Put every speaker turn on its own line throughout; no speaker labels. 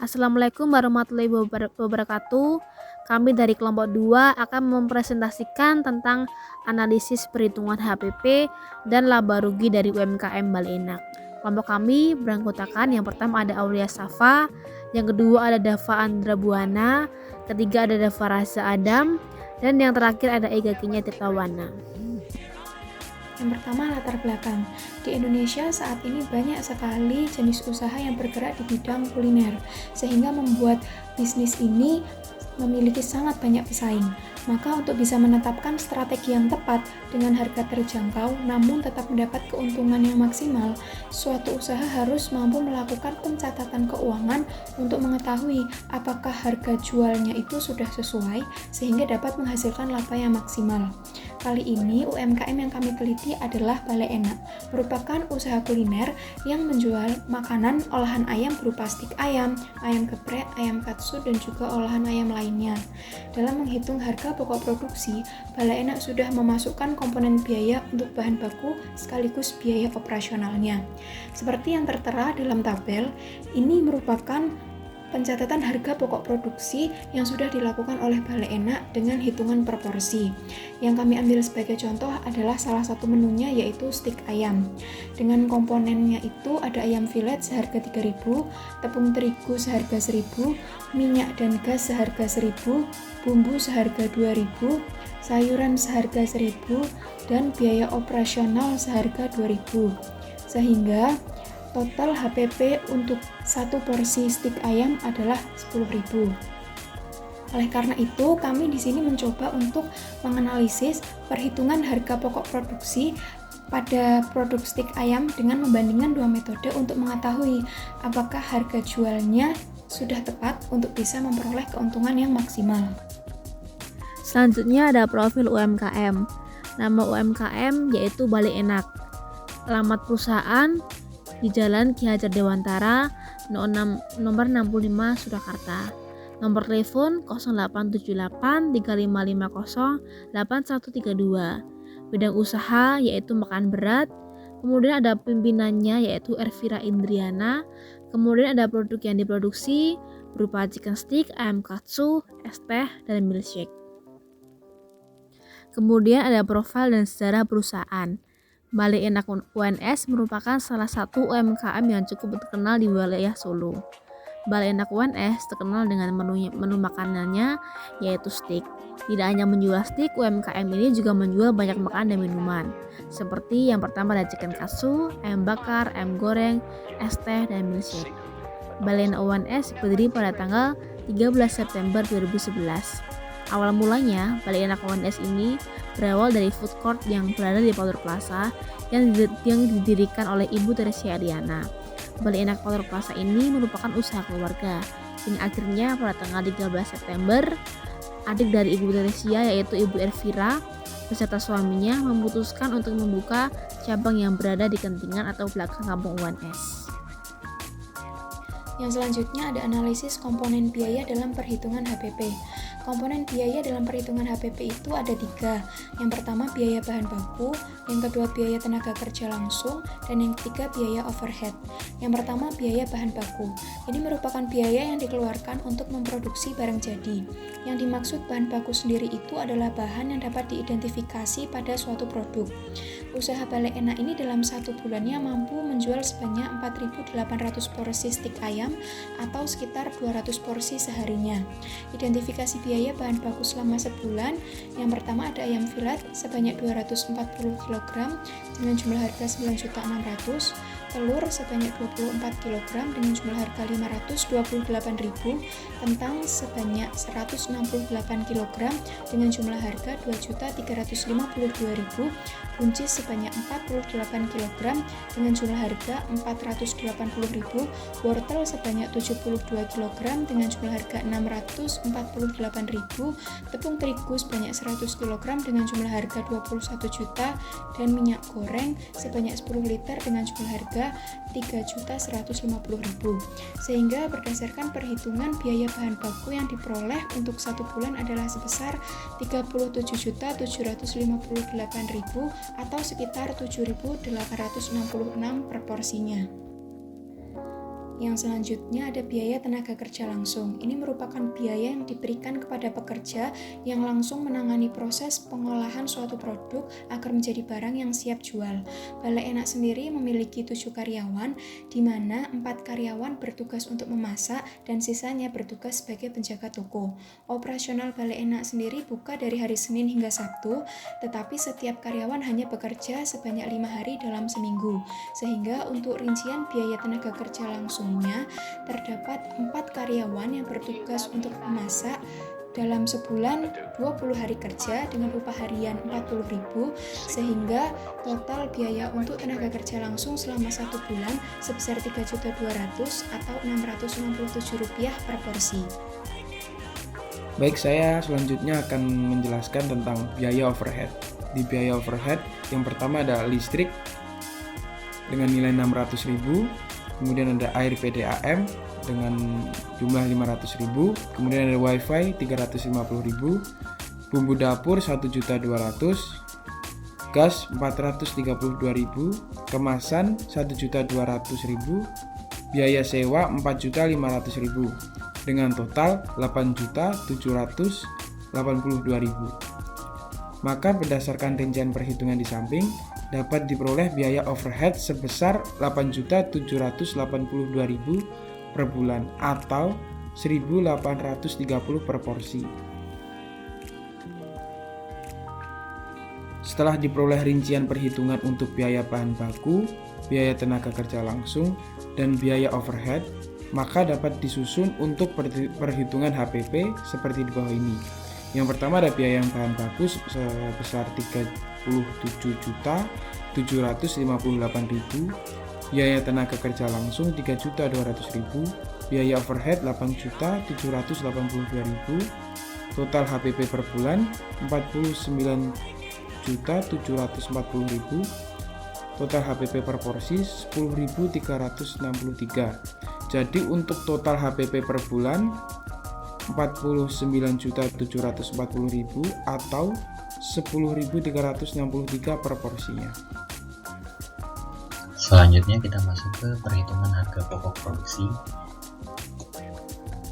Assalamualaikum warahmatullahi wabarakatuh. Kami dari kelompok 2 akan mempresentasikan tentang analisis perhitungan HPP dan laba rugi dari UMKM Bale Enak. Kelompok kami beranggotakan yang pertama ada Aulia Safa, yang kedua ada Dava Andra Buana, ketiga ada Dava Raza Adam, dan yang terakhir ada Ega Kinya Tirtawana.
Yang pertama, latar belakang. Di Indonesia saat ini banyak sekali jenis usaha yang bergerak di bidang kuliner, sehingga membuat bisnis ini memiliki sangat banyak pesaing. Maka untuk bisa menetapkan strategi yang tepat dengan harga terjangkau namun tetap mendapat keuntungan yang maksimal, suatu usaha harus mampu melakukan pencatatan keuangan untuk mengetahui apakah harga jualnya itu sudah sesuai sehingga dapat menghasilkan laba yang maksimal. Kali ini UMKM yang kami teliti adalah Bale Enak, merupakan usaha kuliner yang menjual makanan olahan ayam berupa stik ayam, ayam geprek, ayam katsu, dan juga olahan ayam lainnya. Dalam menghitung harga pokok produksi, Bale Enak sudah memasukkan komponen biaya untuk bahan baku sekaligus biaya operasionalnya. Seperti yang tertera dalam tabel, ini merupakan pencatatan harga pokok produksi yang sudah dilakukan oleh Bale Enak dengan hitungan proporsi. Yang kami ambil sebagai contoh adalah salah satu menunya yaitu stik ayam. Dengan komponennya itu ada ayam filet seharga 3.000, tepung terigu seharga 1.000, minyak dan gas seharga 1.000, bumbu seharga 2.000, sayuran seharga 1.000, dan biaya operasional seharga 2.000. Sehingga total HPP untuk satu porsi stik ayam adalah 10.000. Oleh karena itu, kami di sini mencoba untuk menganalisis perhitungan harga pokok produksi pada produk stik ayam dengan membandingkan dua metode untuk mengetahui apakah harga jualnya sudah tepat untuk bisa memperoleh keuntungan yang maksimal.
Selanjutnya ada profil UMKM. Nama UMKM yaitu Bale Enak. Alamat perusahaan di Jalan Ki Hajar Dewantara, nomor 65 Surakarta. Nomor telepon 0878 3550 8132. Bidang usaha yaitu makan berat. Kemudian ada pimpinannya yaitu Ervira Indriana. Kemudian ada produk yang diproduksi berupa chicken stick, ayam katsu, es teh, dan milkshake. Kemudian ada profil dan sejarah perusahaan. Bale Enak UNS merupakan salah satu UMKM yang cukup terkenal di wilayah Solo. Bale Enak UNS terkenal dengan menu makanannya yaitu steak. Tidak hanya menjual steak, UMKM ini juga menjual banyak makanan dan minuman. Seperti yang pertama ada chicken katsu, ayam bakar, ayam goreng, es teh, dan milkshake. Bale Enak UNS berdiri pada tanggal 13 September 2011. Awal mulanya, Bale Enak UNS ini berawal dari food court yang berada di Power Plaza yang didirikan oleh Ibu Teresia Ariana. Bale Enak Power Plaza ini merupakan usaha keluarga. Dan akhirnya pada tanggal 13 September, adik dari Ibu Teresia yaitu Ibu Ervira beserta suaminya memutuskan untuk membuka cabang yang berada di Kentingan atau belakang kampung UNS.
Yang selanjutnya ada analisis komponen biaya dalam perhitungan HPP. Komponen biaya dalam perhitungan HPP itu ada 3. Yang pertama biaya bahan baku, yang kedua biaya tenaga kerja langsung, dan yang ketiga biaya overhead. Yang pertama biaya bahan baku. Ini merupakan biaya yang dikeluarkan untuk memproduksi barang jadi. Yang dimaksud bahan baku sendiri itu adalah bahan yang dapat diidentifikasi pada suatu produk. Usaha Bale Enak ini dalam satu bulannya mampu menjual sebanyak 4.800 porsi stik ayam atau sekitar 200 porsi seharinya. Identifikasi biaya bahan baku selama sebulan, yang pertama ada ayam filet sebanyak 240 kg dengan jumlah harga 9.600.000, telur sebanyak 24 kg dengan jumlah harga 528.000, kentang sebanyak 168 kg dengan jumlah harga 2.352.000, buncis sebanyak 48 kg dengan jumlah harga 480.000, wortel sebanyak 72 kg dengan jumlah harga 648.000, tepung terigu sebanyak 100 kg dengan jumlah harga 21 juta, dan minyak goreng sebanyak 10 liter dengan jumlah harga 3.150.000. Sehingga berdasarkan perhitungan biaya bahan baku yang diperoleh untuk satu bulan adalah sebesar 37.758.000 atau sekitar 7.866 per porsinya. Yang selanjutnya ada biaya tenaga kerja langsung. Ini merupakan biaya yang diberikan kepada pekerja yang langsung menangani proses pengolahan suatu produk agar menjadi barang yang siap jual. Balai Enak sendiri memiliki 7 karyawan, di mana 4 karyawan bertugas untuk memasak dan sisanya bertugas sebagai penjaga toko. Operasional Balai Enak sendiri buka dari hari Senin hingga Sabtu, tetapi setiap karyawan hanya bekerja sebanyak 5 hari dalam seminggu, sehingga untuk rincian biaya tenaga kerja langsungnya terdapat 4 karyawan yang bertugas untuk memasak dalam sebulan 20 hari kerja dengan upah harian 40.000, sehingga total biaya untuk tenaga kerja langsung selama 1 bulan sebesar 3.200.000 atau Rp667 per porsi.
Baik, saya selanjutnya akan menjelaskan tentang biaya overhead. Di biaya overhead, yang pertama ada listrik dengan nilai 600.000, kemudian ada air PDAM dengan jumlah 500.000, kemudian ada wifi 350.000, bumbu dapur 1.200.000, gas 432.000, kemasan 1.200.000, biaya sewa 4.500.000 dengan total 8.782.000. Maka berdasarkan rincian perhitungan di samping dapat diperoleh biaya overhead sebesar 8.782.000 per bulan atau 1.830 per porsi. Setelah diperoleh rincian perhitungan untuk biaya bahan baku, biaya tenaga kerja langsung, dan biaya overhead, maka dapat disusun untuk perhitungan HPP seperti di bawah ini. Yang pertama ada biaya bahan baku sebesar 37.758.000, biaya tenaga kerja langsung 3.200.000, biaya overhead 8.782.000, total HPP per bulan 49.740.000, total HPP per porsi 10.363. Jadi untuk total HPP per bulan 49.740.000 atau 10.363 per porsinya.
Selanjutnya kita masuk ke perhitungan harga pokok produksi.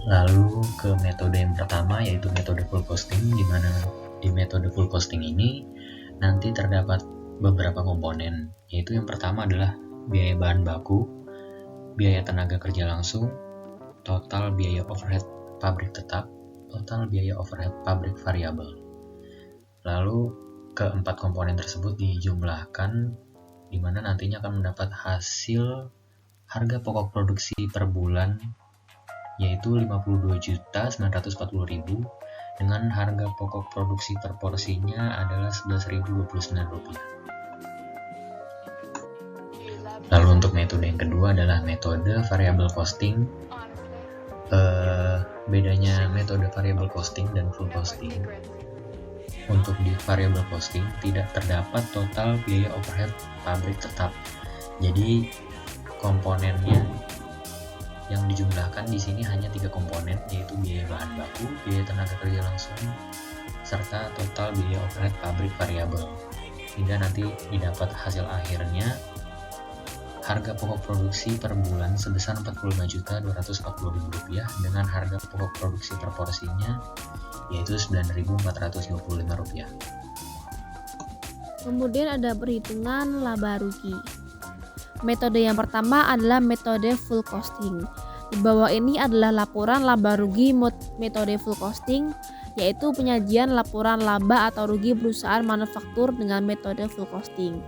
Lalu ke metode yang pertama, yaitu metode full costing, di mana di metode full costing ini nanti terdapat beberapa komponen, yaitu yang pertama adalah biaya bahan baku, biaya tenaga kerja langsung, total biaya overhead pabrik tetap, total biaya overhead pabrik variabel. Lalu keempat komponen tersebut dijumlahkan, di mana nantinya akan mendapat hasil harga pokok produksi per bulan, yaitu 52.940.000 dengan harga pokok produksi per porsinya adalah Rp11.029. Lalu untuk metode yang kedua adalah metode variable costing. Bedanya metode variable costing dan full costing, untuk di variable costing tidak terdapat total biaya overhead pabrik tetap. Jadi komponennya yang dijumlahkan di sini hanya 3 komponen, yaitu biaya bahan baku, biaya tenaga kerja langsung, serta total biaya overhead pabrik variabel. Hingga nanti didapat hasil akhirnya harga pokok produksi per bulan sebesar Rp45.240.000 dengan harga pokok produksi per porsinya yaitu Rp9.425.
Kemudian ada perhitungan laba rugi. Metode yang pertama adalah metode full costing. Di bawah ini adalah laporan laba rugi metode full costing, yaitu penyajian laporan laba atau rugi perusahaan manufaktur dengan metode full costing.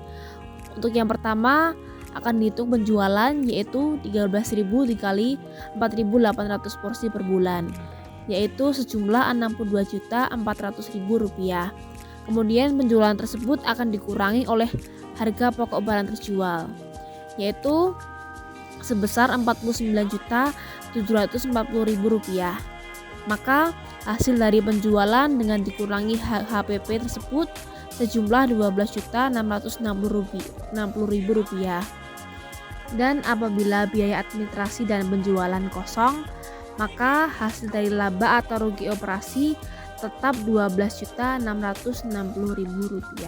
Untuk yang pertama akan dihitung penjualan, yaitu 13.000 dikali 4.800 porsi per bulan, yaitu sejumlah Rp62.400.000. Kemudian penjualan tersebut akan dikurangi oleh harga pokok barang terjual, yaitu sebesar Rp49.740.000. Maka hasil dari penjualan dengan dikurangi HPP tersebut sejumlah Rp12.660.000. Dan apabila biaya administrasi dan penjualan kosong, maka hasil dari laba atau rugi operasi tetap Rp12.660.000.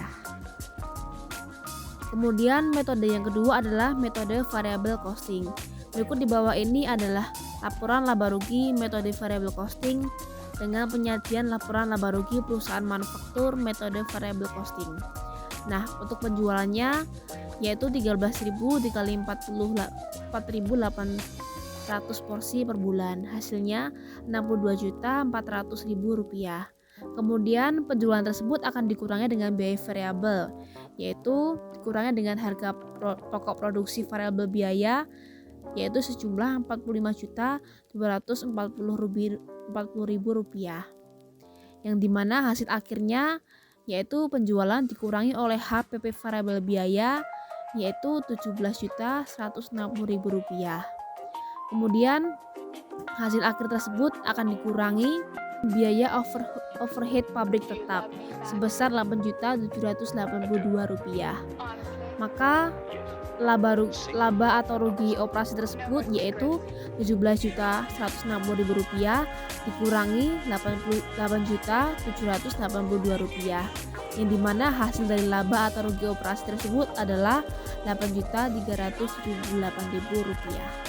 Kemudian metode yang kedua adalah metode variable costing. Berikut di bawah ini adalah laporan laba rugi metode variable costing dengan penyajian laporan laba rugi perusahaan manufaktur metode variable costing. Nah, untuk penjualannya yaitu 13.000 dikali 4.800 porsi per bulan. Hasilnya Rp62.400.000. Kemudian penjualan tersebut akan dikurangi dengan biaya variabel, yaitu dikurangi dengan harga pokok produksi variabel biaya yaitu sejumlah Rp42.240.000, yang dimana hasil akhirnya yaitu penjualan dikurangi oleh HPP variabel biaya yaitu Rp17.160.000. Kemudian hasil akhir tersebut akan dikurangi biaya overhead pabrik tetap sebesar Rp8.782.000. Maka laba atau rugi operasi tersebut yaitu Rp17.160.000 dikurangi Rp8.782.000, yang dimana hasil dari laba atau rugi operasi tersebut adalah Rp8.378.000.